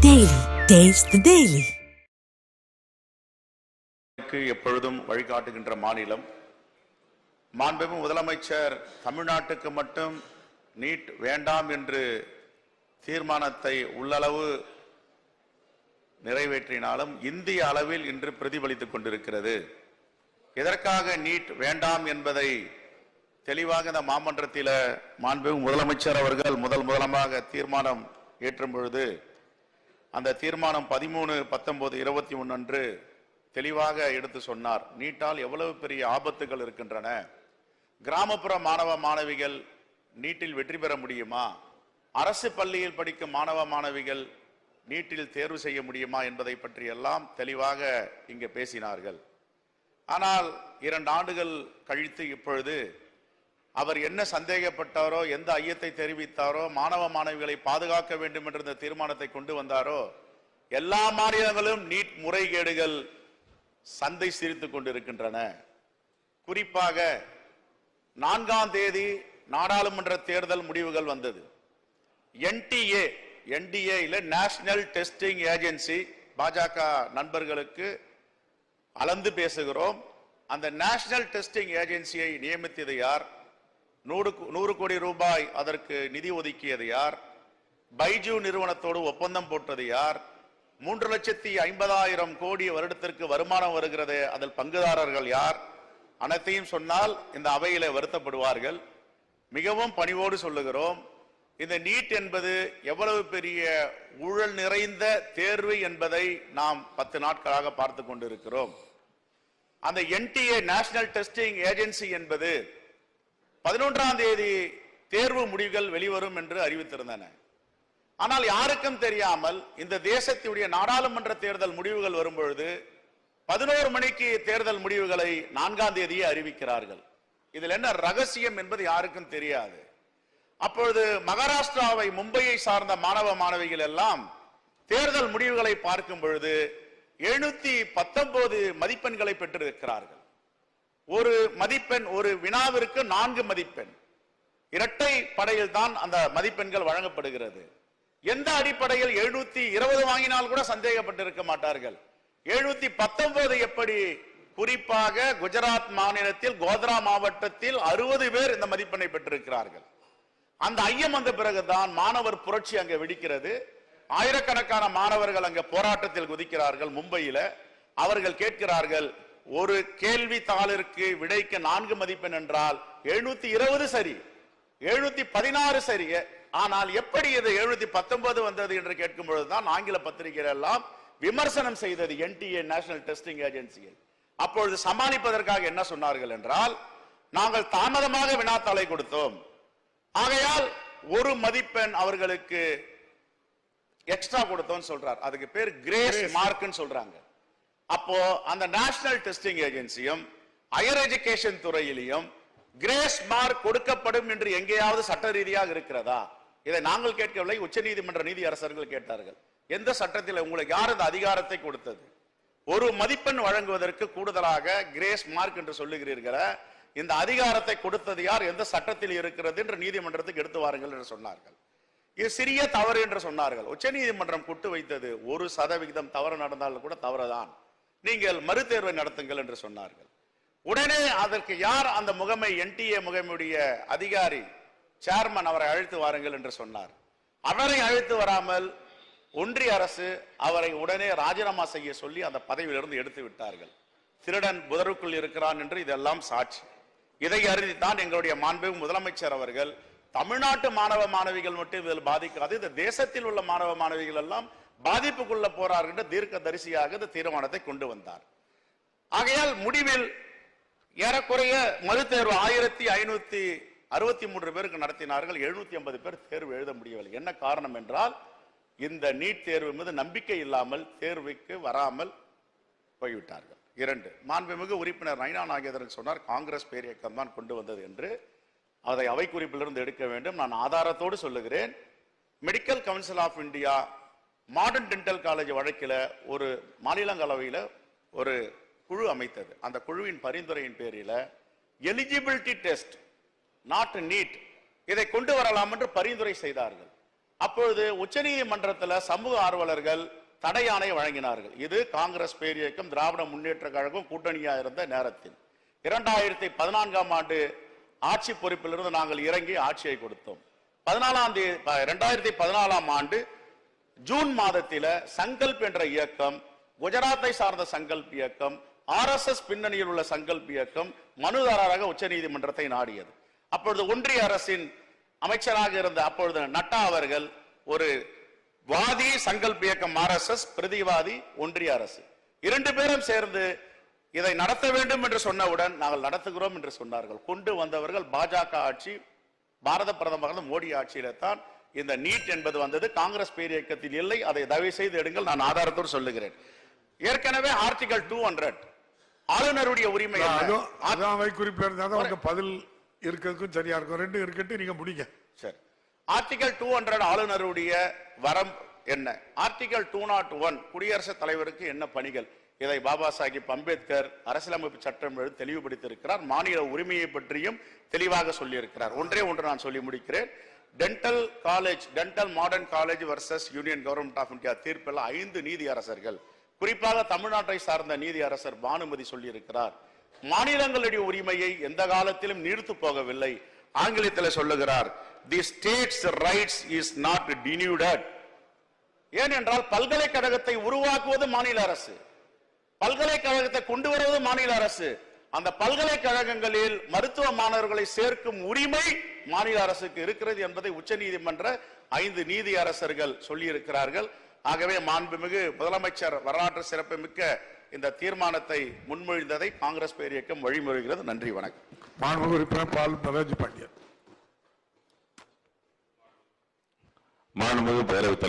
Daily. Taste the Daily. எப்பொழுதும் வழிகாட்டுகின்ற மாநிலம். மாண்புமிகு முதலமைச்சர் தமிழ்நாட்டுக்கு மட்டும் நீட் வேண்டாம் என்று தீர்மானத்தை உள்ளளவு நிறைவேற்றினாலும் இந்திய அளவில் இன்று பிரதிபலித்துக் கொண்டிருக்கிறது. எதற்காக நீட் வேண்டாம் என்பதை தெளிவாக இந்த மாமன்றத்தில் மாண்புமிகு முதலமைச்சர் அவர்கள் முதலமாக தீர்மானம் ஏற்றும் பொழுது அந்த தீர்மானம் 13, 19, 21 அன்று தெளிவாக எடுத்து சொன்னார். நீட்டால் எவ்வளவு பெரிய ஆபத்துகள் இருக்கின்றன, கிராமப்புற மாணவ மாணவிகள் நீட்டில் வெற்றி பெற முடியுமா, அரசு பள்ளியில் படிக்கும் மாணவ மாணவிகள் நீட்டில் தேர்வு செய்ய முடியுமா என்பதை பற்றி எல்லாம் தெளிவாக இங்கே பேசினார்கள். ஆனால் 2 ஆண்டுகள் கழித்து இப்பொழுது அவர் என்ன சந்தேகப்பட்டாரோ, எந்த ஐயத்தை தெரிவித்தாரோ, மாணவ மாணவிகளை பாதுகாக்க வேண்டும் என்ற இந்த தீர்மானத்தை கொண்டு வந்தாரோ, எல்லா மாநிலங்களும் நீட் முறைகேடுகள் சந்தை சிரித்துக் கொண்டிருக்கின்றன. குறிப்பாக 4ஆம் தேதி நாடாளுமன்ற தேர்தல் முடிவுகள் வந்தது. NTA இல்ல நேஷனல் டெஸ்டிங் ஏஜென்சி, பாஜக நண்பர்களுக்கு அளந்து பேசுகிறோம். அந்த நேஷனல் டெஸ்டிங் ஏஜென்சியை நியமித்தது யார்? 100 கோடி ரூபாய் அதற்கு நிதி ஒதுக்கியது யார்? பைஜு நிறுவனத்தோடு ஒப்பந்தம் போட்டது யார்? 3,50,000 கோடி வருடத்திற்கு வருமானம் வருகிறது, அதில் பங்குதாரர்கள் யார்? அனைத்தையும் சொன்னால் இந்த அவையிலே வருத்தப்படுவார்கள். மிகவும் பணிவோடு சொல்லுகிறோம், இந்த நீட் என்பது எவ்வளவு பெரிய ஊழல் நிறைந்த தேர்வு என்பதை நாம் 10 நாட்களாக பார்த்து கொண்டிருக்கிறோம். அந்த NTA நேஷனல் டெஸ்டிங் ஏஜென்சி என்பது 11ஆம் தேதி தேர்வு முடிவுகள் வெளிவரும் என்று அறிவித்திருந்தன. ஆனால் யாருக்கும் தெரியாமல் இந்த தேசத்துடைய நாடாளுமன்ற தேர்தல் முடிவுகள் வரும்பொழுது 11 மணிக்கு தேர்தல் முடிவுகளை 4ஆம் தேதியே அறிவிக்கிறார்கள். இதில் என்ன ரகசியம் என்பது யாருக்கும் தெரியாது. அப்பொழுது மகாராஷ்டிராவை, மும்பையை சார்ந்த மாணவ மாணவிகள் எல்லாம் தேர்தல் முடிவுகளை பார்க்கும் பொழுது 719 மதிப்பெண்களை பெற்றிருக்கிறார்கள். ஒரு மதிப்பெண், ஒரு வினாவிற்கு 4 மதிப்பெண். இரட்டை படையில் தான் அந்த மதிப்பெண்கள் வழங்கப்படுகிறது. எந்த அடிப்படையில் 720 வாங்கினால் கூட சந்தேகப்பட்டிருக்க மாட்டார்கள். 719 எப்படி? குறிப்பாக குஜராத் மாநிலத்தில் கோத்ரா மாவட்டத்தில் 60 பேர் இந்த மதிப்பெண்ணை பெற்றிருக்கிறார்கள். அந்த ஐயம் வந்த பிறகுதான் மாணவர் புரட்சி அங்கே வெடிக்கிறது. ஆயிரக்கணக்கான மாணவர்கள் அங்கே போராட்டத்தில் குதிக்கிறார்கள். மும்பையில அவர்கள் கேட்கிறார்கள், ஒரு கேள்வி தாளிற்கு விடைக்கு 4 மதிப்பெண் என்றால் 720 சரி, 716 சரி, ஆனால் எப்படி இது 719 வந்தது என்று கேட்கும் பொழுதுதான் ஆங்கில பத்திரிகைகள் எல்லாம் விமர்சனம் செய்தது NTA நேஷனல் டெஸ்டிங் ஏஜென்சியை. அப்பொழுது சமாளிப்பதற்காக என்ன சொன்னார்கள் என்றால், நாங்கள் தாமதமாக வினாத்தாளை கொடுத்தோம், ஆகையால் 1 மதிப்பெண் அவர்களுக்கு எக்ஸ்ட்ரா கொடுத்தோம் சொல்றார். அதுக்கு பேர் கிரேஸ் மார்க்னு சொல்றாங்க. அப்போ அந்த நேஷனல் டெஸ்டிங் ஏஜென்சியும் ஹையர் எஜுகேஷன் துறையிலையும் கிரேஸ் மார்க் கொடுக்கப்படும் என்று எங்கேயாவது சட்ட ரீதியாக இருக்கிறதா? இதை நாங்கள் கேட்கவில்லை, உச்ச நீதிமன்ற நீதி அரசர்கள் கேட்டார்கள். எந்த சட்டத்தில் உங்களுக்கு யார் இந்த அதிகாரத்தை கொடுத்தது? 1 மதிப்பெண் வழங்குவதற்கு கூடுதலாக கிரேஸ் மார்க் என்று சொல்லுகிறீர்கள், இந்த அதிகாரத்தை கொடுத்தது யார்? எந்த சட்டத்தில் இருக்கிறது என்று நீதிமன்றத்துக்கு எடுத்து வாருங்கள் என்று சொன்னார்கள். இது சிறிய தவறு என்று சொன்னார்கள். உச்ச நீதிமன்றம் கூட்டு வைத்தது 1% தவறு நடந்தாலும் கூட தவறுதான், நீங்கள் மறுதேர்வை நடத்துங்கள் என்று சொன்னார்கள். உடனே அதற்கு யார் அந்த முகமை? NTA முகமையுடைய அதிகாரி சேர்மன், அவரை அழைத்து வாருங்கள் என்று சொன்னார். அவரை அழைத்து வராமல் ஒன்றிய அரசு அவரை உடனே ராஜினாமா செய்ய சொல்லி அந்த பதவியிலிருந்து எடுத்து விட்டார்கள். திருடன் புதருக்குள் இருக்கிறான் என்று இதெல்லாம் சாட்சி. இதை அறிந்துதான் எங்களுடைய மாண்புமிகு முதலமைச்சர் அவர்கள் தமிழ்நாட்டு மாணவ மாணவிகள் மட்டும் இதில் பாதிக்காது, இந்த தேசத்தில் உள்ள மாணவ மாணவிகள் எல்லாம் பாதிப்புக்குள்ள போறார்கள் என்று தீர்க்க தரிசியாக இந்த தீர்மானத்தை கொண்டு வந்தார். ஆகையால் முடிவில் ஏறக்குறைய மறுதேர்வு 1563 பேருக்கு நடத்தினார்கள். 750 பேர் தேர்வு எழுத முடியவில்லை. என்ன காரணம் என்றால், இந்த நீட் தேர்வு மீது நம்பிக்கை இல்லாமல் தேர்வுக்கு வராமல் போய்விட்டார்கள். 2, மாண்புமிகு உறுப்பினர் நயினா நாகேந்திரன் சொன்னார், காங்கிரஸ் பேரியக்கம் தான் கொண்டு வந்தது என்று. அதை அவை குறிப்பிலிருந்து எடுக்க வேண்டும். நான் ஆதாரத்தோடு சொல்லுகிறேன். Medical council of India modern dental college வழக்கில் ஒரு மாநிலங்களவையில் ஒரு குழு அமைத்தது. அந்த குழுவின் பரிந்துரையின் பேரில் எலிஜிபிலிட்டி டெஸ்ட், நாட் நீட், இதை கொண்டு வரலாம் என்று பரிந்துரை செய்தார்கள். அப்பொழுது உச்சநீதிமன்றத்தில் சமூக ஆர்வலர்கள் தடை ஆணை வழங்கினார்கள். இது காங்கிரஸ் பேரியக்கம் திராவிட முன்னேற்ற கழகம் கூட்டணியா இருந்த நேரத்தில் 2014ஆம் ஆண்டு ஆட்சி பொறுப்பிலிருந்து நாங்கள் இறங்கி ஆட்சியை கொடுத்தோம். 2014ஆம் ஆண்டு ஜூன் மாதத்தில சங்கல்ப் என்ற இயக்கம், குஜராத்தை சார்ந்த சங்கல்ப் இயக்கம், RSS பின்னணியில் உள்ள சங்கல்ப் இயக்கம் மனுதாரராக உச்சநீதிமன்றத்தை நாடியது. அப்பொழுது ஒன்றிய அரசின் அமைச்சராக இருந்த அப்பொழுது நட்டா அவர்கள் ஒரு வாதி சங்கல்ப் இயக்கம் RSS, பிரதிவாதி ஒன்றிய அரசு, இரண்டு பேரும் சேர்ந்து இதை நடத்த வேண்டும் என்று சொன்னவுடன் நாங்கள் நடத்துகிறோம் என்று சொன்னார்கள். கொண்டு வந்தவர்கள் பாஜக ஆட்சி, பாரத பிரதமர் மோடி ஆட்சியில தான் இந்த நீட் என்பது வந்தது. காங்கிரஸ் பேரியக்கத்தில் இல்லை. அதை தயவு செய்து எடுங்கள், நான் ஆதாரத்தோடு சொல்லுகிறேன். ஏற்கனவே ஆர்டிகல் 200 ஆளுநருடைய உரிமை குறிப்பிட்ட பதில் இருக்கிறதுக்கும் சரியா இருக்கும். ரெண்டு இருக்கட்டும், நீங்க முடிங்க. சரி, ஆர்டிகல் 200 ஆளுநருடைய வரம் என்ன? ஆர்டிகல் 201 குடியரசுத் தலைவருக்கு என்ன பணிகள்? இதை பாபா சாஹிப் அம்பேத்கர் அரசியலமைப்பு சட்டம் தெளிவுபடுத்தியிருக்கிறார். மாநில உரிமையை பற்றியும் தெளிவாக சொல்லியிருக்கிறார். ஒன்றே ஒன்று நான் சொல்லி முடிக்கிறேன். Dental college, dental modern college versus union government of India தீர்ப்பில் 5 நீதி அரசர்கள், குறிப்பாக தமிழ்நாட்டை சார்ந்த நீதி அரசர் பானுமதி சொல்லியிருக்கிறார், மாநிலங்களுடைய உரிமையை எந்த காலத்திலும் நீர்த்து போகவில்லை. ஆங்கிலத்தில் சொல்லுகிறார், the states rights is not diluted. ஏனென்றால் பல்கலைக்கழகத்தை உருவாக்குவது மாநில அரசு, பல்கலைக்கழகத்தை கொண்டு வருவது மாநில அரசு. அந்த பல்கலைக்கழகங்களில் மருத்துவ மாணவர்களை சேர்க்கும் உரிமை மாநில அரசுக்கு இருக்கிறது என்பதை உச்சநீதிமன்ற 5 நீதி அரசர்கள் சொல்லியிருக்கிறார்கள். ஆகவே மாண்புமிகு முதலமைச்சர் வரலாற்று சிறப்புமிக்க இந்த தீர்மானத்தை முன்மொழிந்ததை காங்கிரஸ் பேரியக்கம் வழிமொழிகிறது. நன்றி, வணக்கம். மாண்புமிகு உறுப்பினர் பால் பராஜ் பாண்டியன். மாண்புமிகு பேரவைத்